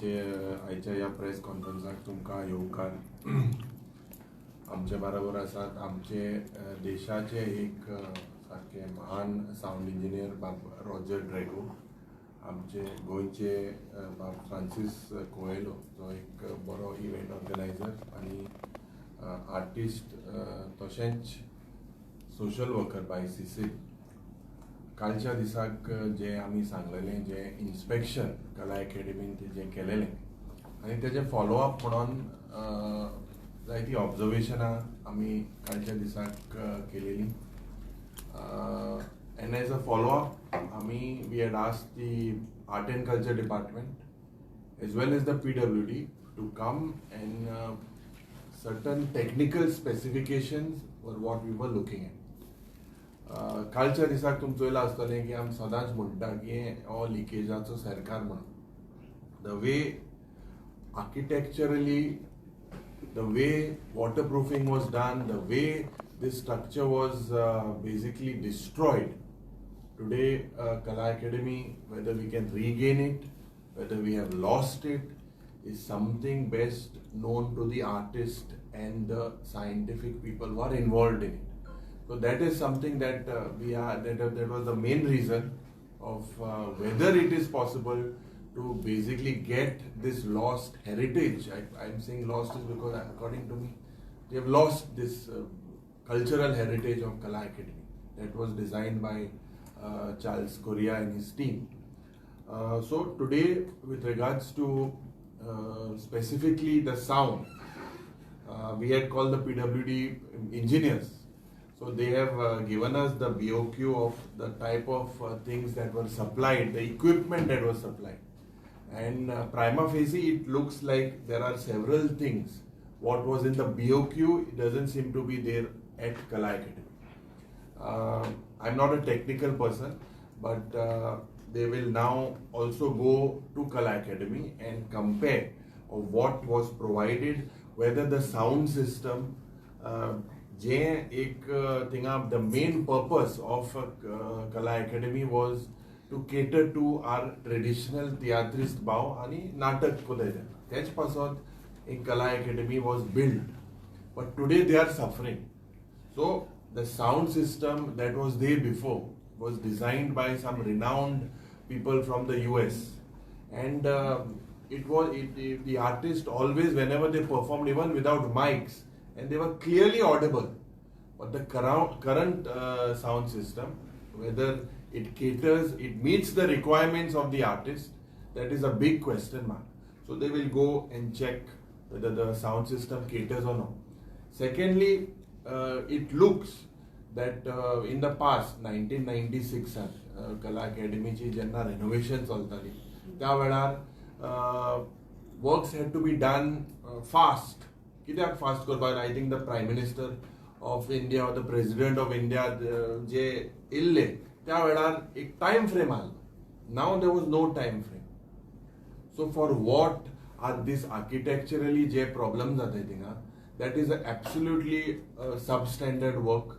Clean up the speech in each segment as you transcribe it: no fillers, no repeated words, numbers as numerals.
आयच्या ह्या प्रेस कॉन्फरन्साक तुमकां येवकार आमचे बरोबर आसात आमचे देशाचे एक सारखे महान साऊंड इंजिनियर बाब रॉजर ड्रॅगो, आमचे गोंयचे बाब फ्रांसीस कोएलो जो एक बरो इव्हेंट ऑर्गनायझर आनी आर्टिस्ट तशेंच सोशल वर्कर बाय सीसी. कालच्या दिसाक जे आमी सांगलेलें जे इन्स्पेक्शन कला अकॅडमीन जें केलेलें आनी तेजें फॉलोअप म्हणून जायतीं ऑब्जर्वेशनां आमी कालच्या दिसाक केलेलीं. एंड एज अ फॉलोअप आमी we had asked the art and culture department as well as the PWD to come and certain technical specifications were what we were looking at. कालच्या दिसाक तुमचो चोयला आसतलें की आमी सदांच म्हणटा की हो लिकेजाचो सरकार म्हणून. The way architecturally, the way waterproofing was done, the way this structure was basically destroyed. Today, Kala Academy, whether we can regain it, whether we have lost it, is something best known to the artist and the scientific people who are involved in it. So that is something that that was the main reason of whether it is possible to basically get this lost heritage. I'm saying lost is because according to me, they have lost this cultural heritage of Kala Academy that was designed by Charles Correa and his team. So today, with regards to specifically the sound, we had called the PWD engineers. So they have given us the BOQ of the type of things that were supplied, the equipment that was supplied. And prima facie, it looks like there are several things. What was in the BOQ, it doesn't seem to be there at Kala Academy. I'm not a technical person, but they will now also go to Kala Academy and compare of what was provided, whether the sound system, the main purpose of Kala Academy was to cater to our traditional theatrist भाव आणि नाटक कोतायले. त्याच पासून एक Kala Academy was built, but today they are suffering. So the sound system that was there before was designed by some renowned people from the US, and the artist always, whenever they performed, even without mics, and they were clearly audible. But the current sound system, whether it caters, it meets the requirements of the artist, that is a big question mark. So they will go and check whether the sound system caters or not. Secondly, it looks that in the past, 1996 Kala Academy ची जेन्ना renovation चलताली त्या वेळार works had to be done fast. कित्याक fast करपाक? I think the Prime Minister of India or the President of India जे इल्ले त्या वेळार एक टाइम फ्रेम आलो. Now there was no time frame. So for what are this architecturally जे problem जाताय थिंगा, that is absolutely substandard work.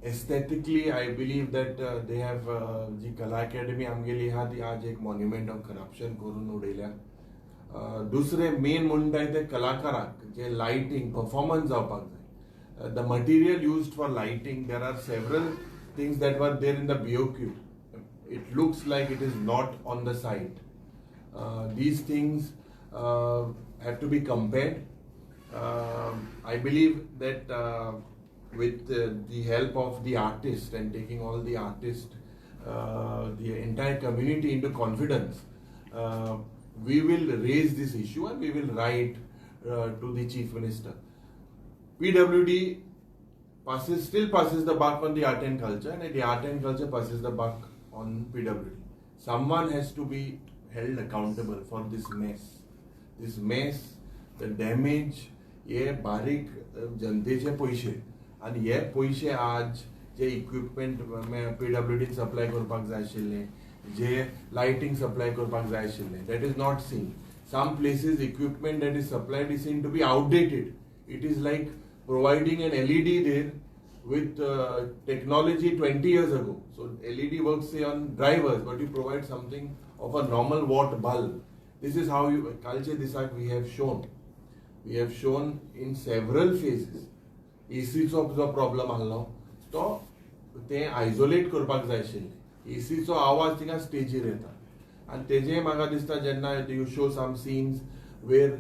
Aesthetically I believe that they have जी Kala Academy आमगेली आहा ती आज एक मॉन्युमेंट ऑफ करप्शन करून उडयल्या. दुसरे मेन म्हणटाय ते कलाकाराक जे लायटिंग परफॉर्मन्स जावपाक जाय. The material used for lighting, there are several things that were there in the BOQ. It looks like it is not on the site. These things have to be compared. I believe that with the help of the artist and taking all the artists, the entire community into confidence, we will raise this issue and we will write to the Chief Minister. PWD still passes the buck on the art and culture, and the art and culture passes the buck on PWD. Someone has to be held accountable for this mess. This mess, the damage, ये बारीक जनतेचे पैसे आणि हे पैसे आज जे equipment PWD supply करपाक जाय आशिल्ले, जे लाइटिंग सप्लाय करपाक जाय आशिल्ले, that is not seen. Some places equipment that is supplied is seen to be outdated. It is like providing an LED there with technology 20 years ago. So LED works say on drivers, but you provide something of a normal watt bulb. This is how you, culture disak we have shown. We have shown in several phases. ACचो जो problem आलो, तो ते isolate करपाक जाय आशिल्ले. ACचो आवाज थिंगा स्टेजीर येता. And तेजे म्हाका दिसता जेन्ना you show some scenes where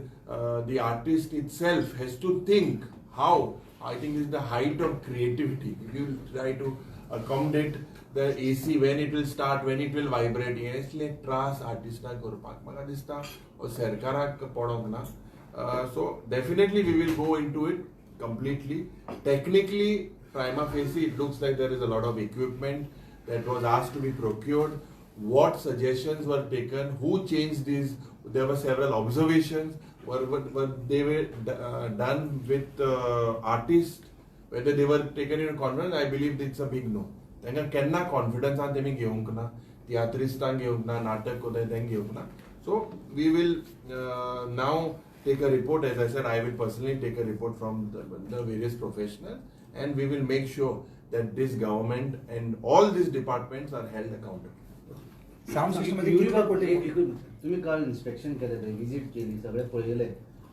the artist itself has to think how. I think this is the height of creativity. If you try to accommodate the AC, when it will start, when it will vibrate, yes, like trust artista करपाक म्हाका दिसता ओ सरकाराक पडोंक ना. So definitely we will go into it completely. Technically, prima facie, it looks like there is a lot of equipment that was asked to be procured. What suggestions were taken? Who changed these? There were several observations. Were they were done with artists? Whether they were taken in confidence, I believe it's a big no. तांकां केन्ना कॉन्फिडन्सान तेमी घेवंक ना, तियात्रिस्टांक घेवंक ना, नाटक कोताय तेंक घेवंक ना. So we will now take a report. As I said, I will personally take a report from the various professionals, and we will make sure that this government and all these departments are held accountable. Sound system मध्ये तुम्ही काल inspection केलें, visit केली, सगळे पळयले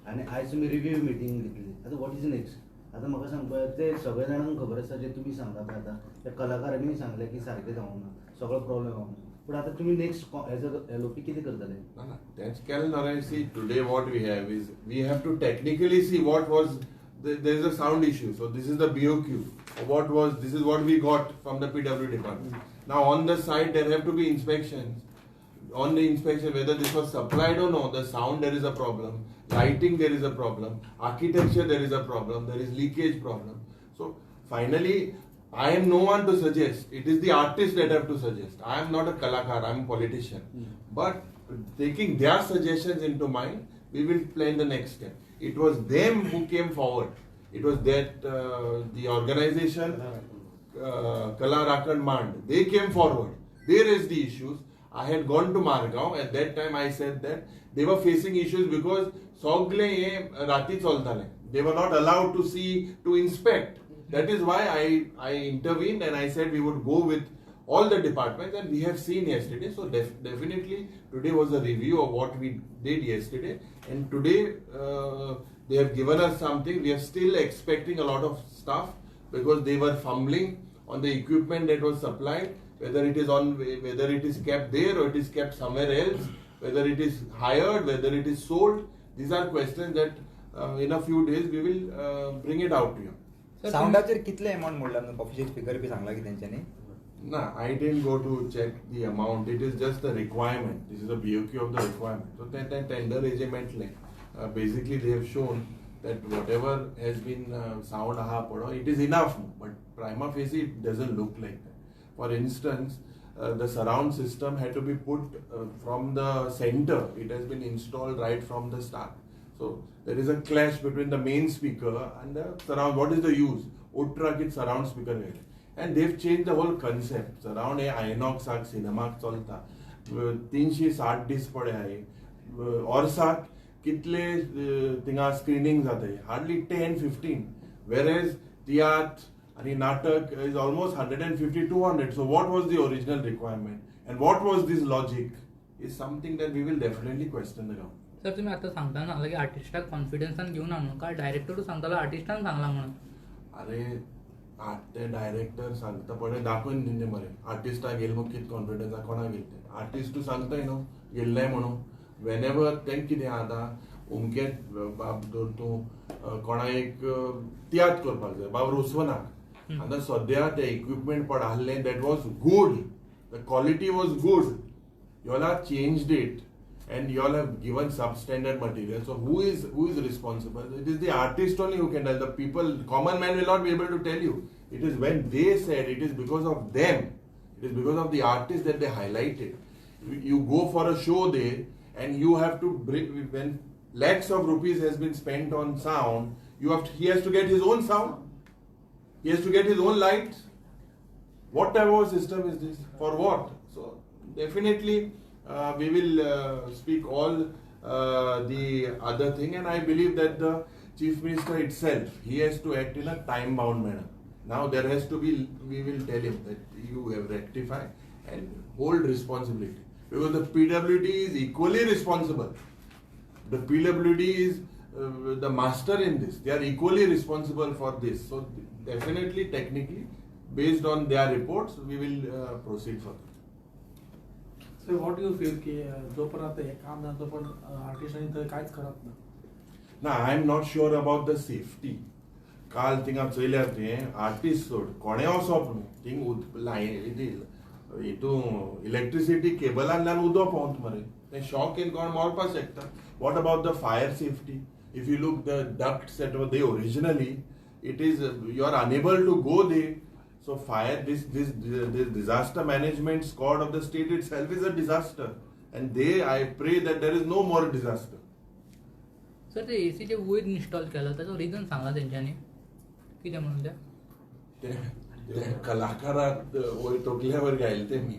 आणि आयज तुम्ही रिव्ह्यू मिटींग घेतली. आता व्हॉट इज नेक्स्ट? आता म्हाका सांगपा ते सगळे जाणांक खबर आसा जे तुम्ही सांगता आता त्या कलाकारांनी सांगले की सारकें जावंक ना, सगळो प्रॉब्लेम जावंक ना. पूण आता तुम्ही नेक्स्ट एज अ एलओपी कितें करतले? ना तेंच केलें ना. See, today what we have is we have to technically see what was there is a sound issue. So this is the BOQ. This is what we got from the PW department. Now on the site there have to be inspections. On the inspection, whether this was supplied or no, the sound there is a problem, lighting there is a problem, architecture there is a problem, there is leakage problem. So finally, I am no one to suggest. It is the artists that have to suggest. I am not a kalakar, I am a politician. But taking their suggestions into mind, we will plan the next step. It was them who came forward. It was that the organization, Kala Rakand Mand, they came forward. They raised the issues. I had gone to Margao. At that time, I said that they were facing issues because sogle rati choltale. They were not allowed to see, to inspect. That is why I intervened and I said we would go with all the departments, and we have seen yesterday. So definitely today was a review of what we did yesterday, and today they have given us something. We are still expecting a lot of stuff because they were fumbling on the equipment that was supplied, whether it is kept there or it is kept somewhere else, whether it is hired, whether it is sold. These are questions that in a few days we will bring it out to you. साऊंडाचेर कितले amount म्हणला official speaker B Sangla की तेंच्यानी? No, I didn't go to check the amount. It is just the requirement. This is the BOQ of the requirement. So that tender regiment, basically they have shown that whatever has been sound it is enough. But prima facie it doesn't look like that. For instance, the surround system had to be put from the center. It has been installed right from the start. So there is a clash between the main speaker and the surround. What is the use? Ultra kit surround speaker. And they've changed the whole concept. Surround Inox cinema cholta. 360 disc पड़े आए. और साथ कितले तिंगा screenings आते हैं. Hardly 10-15. Whereas theatre and natak is almost 150-200. So what was the original requirement? And what was this logic? Is something that we will definitely question the government. Sir तुम्ही आता सांगता ना की आर्टिस्टाक कॉन्फिडन्सान घेऊन आणू का डायरेक्टर सांगतालो आर्टिस्टान सांगला म्हणून? अरे ते डायरेक्टर सांगता पडे दाखोवन दिले मरे आर्टिस्टाक गेल मग कित कॉन्फिडन्स कोणाक गेले आर्टिस्ट तू सांगताय न्हू गेल्ले म्हणून वेनेवर तेंक कितें आतां उमकेत बाब जर तूं कोणा एक तियात्र करपाक जाय बाब रोसवनाक आतां सद्या ते इक्विपमेंट पडाल्ले that was good the quality was good you all have changed it and you all have given substandard material. So who is responsible? It is the artist only who can tell. The people, common man will not be able to tell you. It is when they said it is because of them. It is because of the artist that they highlighted. You go for a show there and you have to bring, when lakhs of rupees has been spent on sound, he has to get his own sound. He has to get his own lights. What type of system is this? For what? So definitely we will speak all the other thing, and I believe that the Chief Minister itself, he has to act in a time-bound manner. Now there has to be, we will tell him that you have rectified and hold responsibility. because the PWD is equally responsible. The PWD is the master in this. They are equally responsible for this. So definitely, technically, based on their reports, we will proceed further. So what do you feel की जोपर्यंत हे काम झालं पण आर्टिस्टांनी थंय कांयच करप ना. Now, I am not sure about the safety. काल थिंगा चयल्यार तें आर्टिस्ट सोड कोणे वचप न्हू थिंग लायन हितून इलेक्ट्रिसिटी केबलांतल्यान उदक पावत मरे तें शॉक येवन कोण मरपाक शकता. What about the fire safety? If you look the ducts that were there originally, it is you are unable to go there. So fire, this disaster management squad of the state itself is a disaster, and I pray that there is no more disaster. Sir ते AC जे वयर install केलं त्याचं reason Sangla तेंच्यांनी कितें म्हणून ते कलाकाराक वयर तकल्यावर घायले तेमी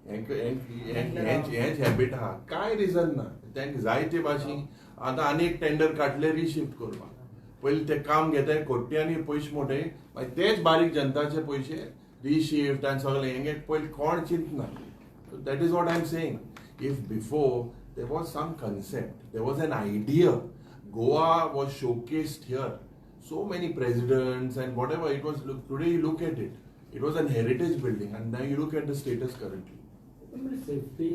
हेंच हॅबीट आहा कांय रिजन ना तांकां जायते भाशेन आतां आनी एक टेंडर काडले रिशिफ्ट करपाक पयलीं ते काम घेताय कोट्यांनी पयशे मोठे मागीर तेच बारीक जनताचे पयशे रिशिफ्ट आनी सगळे हेंगे पयलीं कोण चिंतना. That is what I am saying. If before there was some concept there was an idea Goa was showcased here. So many presidents and whatever it was. Today you look at it. It was a heritage building, and now you look at the status currently. Safety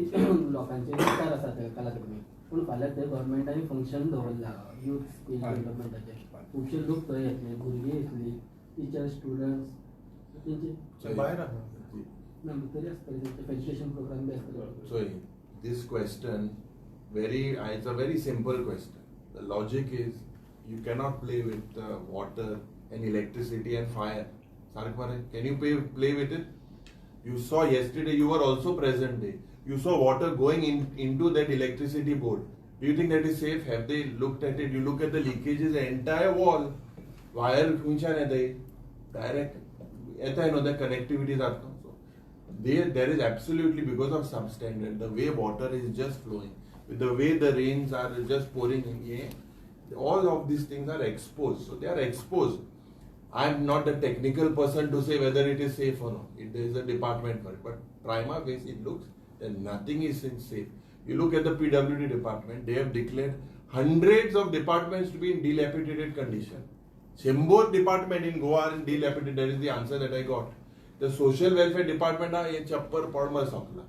लोकांचे विचार आसा ते कलाकृती पूण फाल्यां ते गव्हर्मेंटांनी function दवरला youth skill डेव्हलपमेंटाचे खुबशे लोक थंय येतले भुरगीं येतली टीचर स्टुडंट्स तेंचे भायर ना भितर आसतले तेंचे फेसिलिटेशन प्रोग्राम बी आसतले. So this question, it's a very simple question. The logic is you cannot play with water and electricity and fire. Can you play with it? You saw yesterday, you were also present there. You saw water going into that electricity board. Do you think that is safe? Have they looked at it? You look at the leakages, the entire wall. Wire function is there. Direct. The connectivity is so there is absolutely, because of substandard, the way water is just flowing, with the way the rains are just pouring in, all of these things are exposed. So they are exposed. I am not the technical person to say whether it is safe or not. There is a department for it. But prima facie, it looks that nothing is safe. You look at the PWD department, they have declared hundreds of departments to be in dilapidated condition. Both department in Goa are in dilapidated. That is the answer that I got. The social welfare department is chappar podma sakla.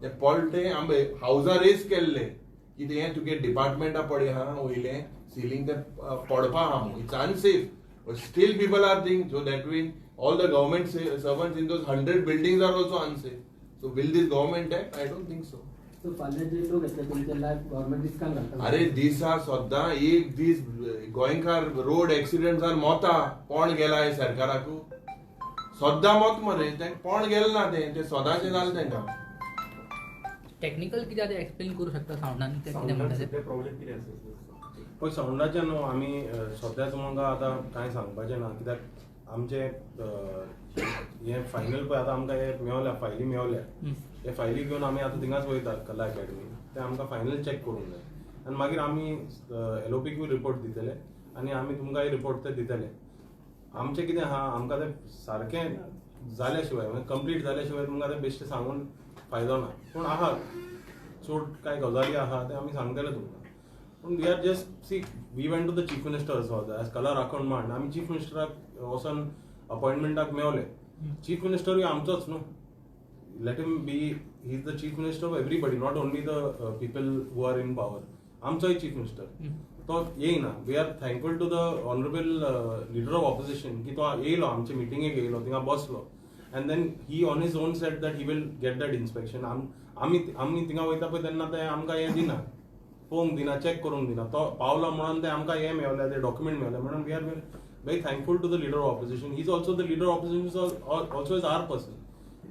The polte ambe housa raise kelle ki they to get department pade ha oile ceiling the podpa ham. It's unsafe. But still people are thinking so that way all the government servants in those 100 buildings are also unsafe. So will this government act? I don't think so. So फाल्यां जे लोक येतले तेंचे life government discount घालता. अरे दिसा सद्दां एक दीस गोंयकार रोड एक्सिडेंट्सार मोता कोण गेला हे सरकाराकू सद्दां मोत मरे तेंका कोण गेले ना ते सदांचे जालें तेंका. टेक्निकल कितें ते एक्सप्लेन करू शकता सावंडान ते कितें म्हणटा ते प्रॉब्लेम कितें आसा पळय सावंडाचे न्हू आमी सद्याच म्हाका आतां कांय सांगपाचें ना कित्याक आमचे हे फायनल पळय आतां आमकां हे मेवल्या फायली मेवल्या हे फायली घेवन आमी आतां थिंगाच वयतात कला अकॅडमी ते आमकां फायनल चॅक करूंक जाय आनी मागीर आमी एलओपीकूय रिपोर्ट दितले आनी आमी तुमकांय रिपोर्ट ते दितले. आमचें कितें आहा आमकां तें सारकें जाल्या शिवाय म्हणजे कंप्लीट जाल्या शिवाय तुमकां तें बेश्टें सांगून फायदो ना. पूण आहा चड कांय गजाली आहा ते आमी सांगतले तुमकां. पूण we are just see we went to the chief minister as कला राखण मांड आमी चीफ मिनिस्टराक वचोन अपॉयंटमेंटाक मेवले. चीफ मिनिस्टरूय आमचोच न्हू. let him be, he is the chief minister of everybody, not only the people who are in power. आमचोय chief minister. तो येयना. We are thankful to the honorable leader of opposition की तो येयलो आमचे मिटिंगेक येयलो थिंगा बसलो and then he on his own said that he will get that inspection. आमी थिंगा वयता पळय तेन्ना ते आमकां हे दिना पळोवंक दिना चॅक करूंक दिना. तो पावलो म्हणून ते आमकां हे मेवले ते डॉक्युमेंट मेवले म्हणून we are very thankful to the leader of opposition. He is also the leader of opposition, also is our person,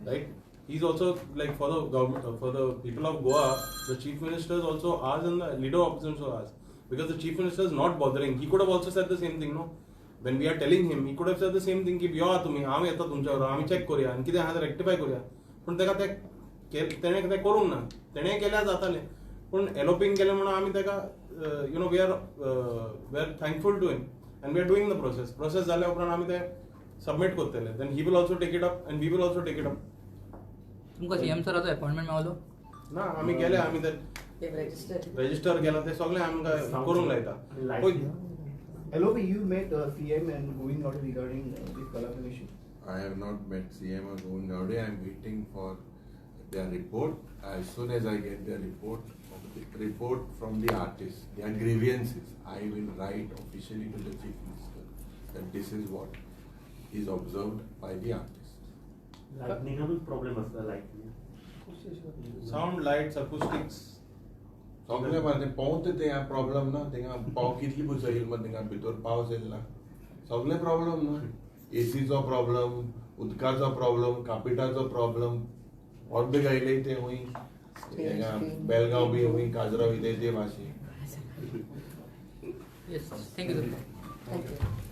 right? He is also like for the government, for the people of Goa, the chief minister is also ours and the leader of opposition is also ours. Because the chief minister is not bothering. He could have also said the same thing, no? When we are telling him, he could have said the same thing, ki yo तुम्ही आम्ही येता तुमच्यावर आम्ही check करूया आणि कितें आहा ते रेक्टिफाय करूया. पण तेका तेणे ते करूंक ना. तेणे केल्या जाताले. पण एलोपिंग केले म्हणून आम्ही तेका we are thankful to him and we are doing the process. Process झाल्या उपरांत आम्ही ते सबमिट करतले. Then he will also take it up and we will also take it up. तुमकां सीएम सराचो अपॉइंटमेंट मेळलो? ना आमी गेले आमी ते रजिस्टर केला ते सगळे आमकां करूंक लायता पळय, Hello, you met CM and Goan regarding this Kalakad issue. I have not met CM or Goan. I am waiting for their report. As soon as I get their report from the artists, their grievances, I will write officially to the Chief Minister that this is what is observed by the artists. Lightning problem असता lightning. Sound lights अकुस्टिक्स सगळे मागीर पावत ते problem ना थिंगा पाव कितली पयसो येयला मग थिंगा भितर पावस येयला सगळे प्रॉब्लम ना एसीचो प्रॉब्लम उदकाचो प्रॉब्लम कापिटाचो प्रॉब्लम अर्द गायले ते हूंय हिंगा बेलगांव बी हूंय काजराव इथे ते भाशे येस थँक्यू सर.